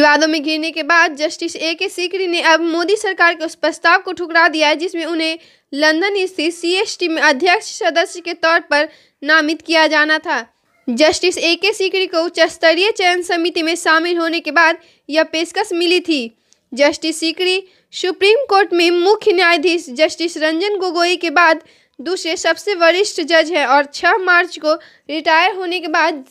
विवादों में घिरने के बाद जस्टिस ए.के. सीकरी ने अब मोदी सरकार के उस प्रस्ताव को ठुकरा दिया है जिसमें उन्हें लंदन स्थित सीएसटी में अध्यक्ष सदस्य के तौर पर नामित किया जाना था। Justice A K. सीकरी को उच्च स्तरीय चयन समिति में शामिल होने के बाद यह पेशकश मिली थी। जस्टिस सीकरी सुप्रीम कोर्ट में मुख्य न्यायाधीश जस्टिस रंजन गोगोई के बाद दूसरे सबसे वरिष्ठ जज हैं और 6 मार्च को रिटायर होने के बाद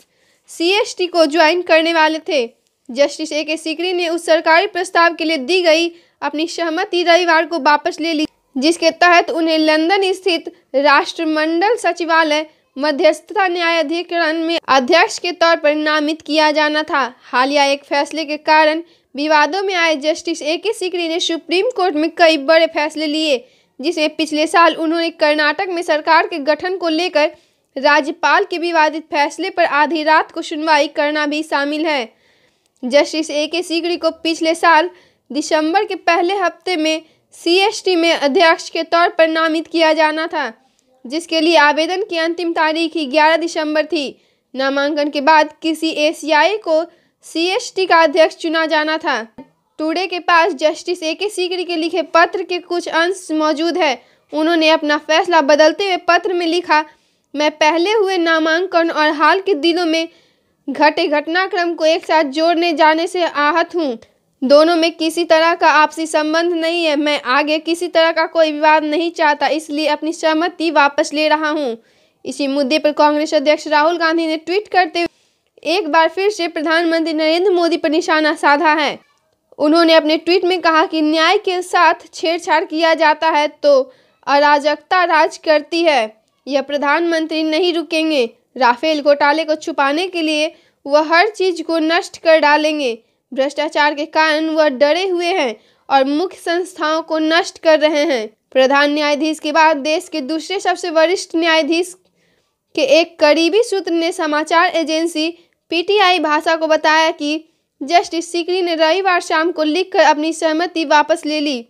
सीएसटी को ज्वाइन करने वाले थे। Justice A K. सीकरी ने उस सरकारी प्रस्ताव के लिए दी गई अपनी सहमति रविवार को वापस ले ली, जिसके तहत उन्हें लंदन स्थित राष्ट्रमंडल सचिवालय मध्यस्थता न्यायाधिकरण में अध्यक्ष के तौर पर नामित किया जाना था। हालिया एक फैसले के कारण विवादों में आए जस्टिस ए.के. सीकरी ने सुप्रीम कोर्ट में कई बड़े फैसले लिए, जिसमें पिछले साल उन्होंने कर्नाटक में सरकार के गठन को लेकर राज्यपाल के विवादित फैसले पर आधी रात को सुनवाई करना भी शामिल है। Justice A K. सीकरी को पिछले साल दिसंबर के पहले हफ्ते में सीएसटी में अध्यक्ष के तौर पर नामित किया जाना था, जिसके लिए आवेदन की अंतिम तारीख ही 11 दिसंबर थी। नामांकन के बाद किसी एशियाई को सीएसटी का अध्यक्ष चुना जाना था। टुडे के पास जस्टिस ए.के. सीकरी के लिखे पत्र के कुछ अंश मौजूद है। उन्होंने अपना फैसला बदलते हुए पत्र में लिखा, मैं पहले हुए नामांकन और हाल के दिनों में घटे घटनाक्रम को एक साथ जोड़ने जाने से आहत हूँ। दोनों में किसी तरह का आपसी संबंध नहीं है। मैं आगे किसी तरह का कोई विवाद नहीं चाहता, इसलिए अपनी सहमति वापस ले रहा हूँ। इसी मुद्दे पर कांग्रेस अध्यक्ष राहुल गांधी ने ट्वीट करते हुए एक बार फिर से प्रधानमंत्री नरेंद्र मोदी पर निशाना साधा है। उन्होंने अपने ट्वीट में कहा कि न्याय के साथ छेड़छाड़ किया जाता है तो अराजकता राज करती है। यह प्रधानमंत्री नहीं रुकेंगे। राफेल घोटाले को छुपाने के लिए वह हर चीज को नष्ट कर डालेंगे। भ्रष्टाचार के कारण वह डरे हुए हैं और मुख्य संस्थाओं को नष्ट कर रहे हैं। प्रधान न्यायाधीश के बाद देश के दूसरे सबसे वरिष्ठ न्यायाधीश के एक करीबी सूत्र ने समाचार एजेंसी पीटीआई भाषा को बताया कि जस्टिस सीकरी ने रविवार शाम को लिखकर अपनी सहमति वापस ले ली।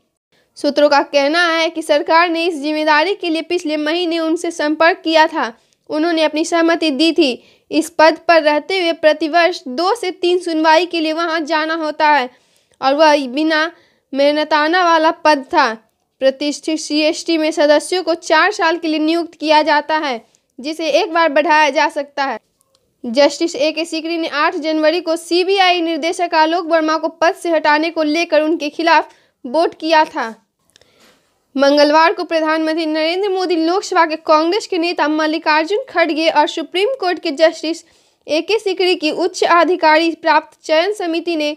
सूत्रों का कहना है कि सरकार ने इस जिम्मेदारी के लिए पिछले महीने उनसे संपर्क किया था। उन्होंने अपनी सहमति दी थी। इस पद पर रहते हुए प्रतिवर्ष 2 से 3 सुनवाई के लिए वहां जाना होता है और वह बिना मेहनताना वाला पद था। प्रतिष्ठित सीएसटी में सदस्यों को 4 साल के लिए नियुक्त किया जाता है, जिसे एक बार बढ़ाया जा सकता है। Justice A K. सीकरी ने 8 जनवरी को सीबीआई निदेशक आलोक वर्मा को पद से हटाने को लेकर उनके खिलाफ वोट किया था। मंगलवार को प्रधानमंत्री नरेंद्र मोदी, लोकसभा के कांग्रेस के नेता मल्लिकार्जुन खड़गे और सुप्रीम कोर्ट के जस्टिस ए.के. सीकरी की उच्च अधिकारी प्राप्त चयन समिति ने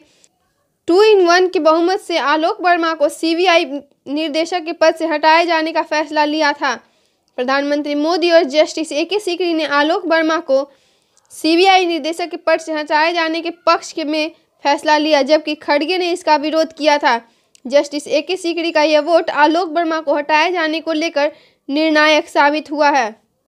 2-in-1 के बहुमत से आलोक वर्मा को सीबीआई निर्देशक के पद से हटाए जाने का फैसला लिया था। प्रधानमंत्री मोदी और जस्टिस ए.के. सीकरी ने आलोक वर्मा को सीबीआई निर्देशक के पद से हटाए जाने के पक्ष में फैसला लिया, जबकि खड़गे ने इसका विरोध किया था। Justice A K. सीकरी का यह वोट आलोक वर्मा को हटाए जाने को लेकर निर्णायक साबित हुआ है।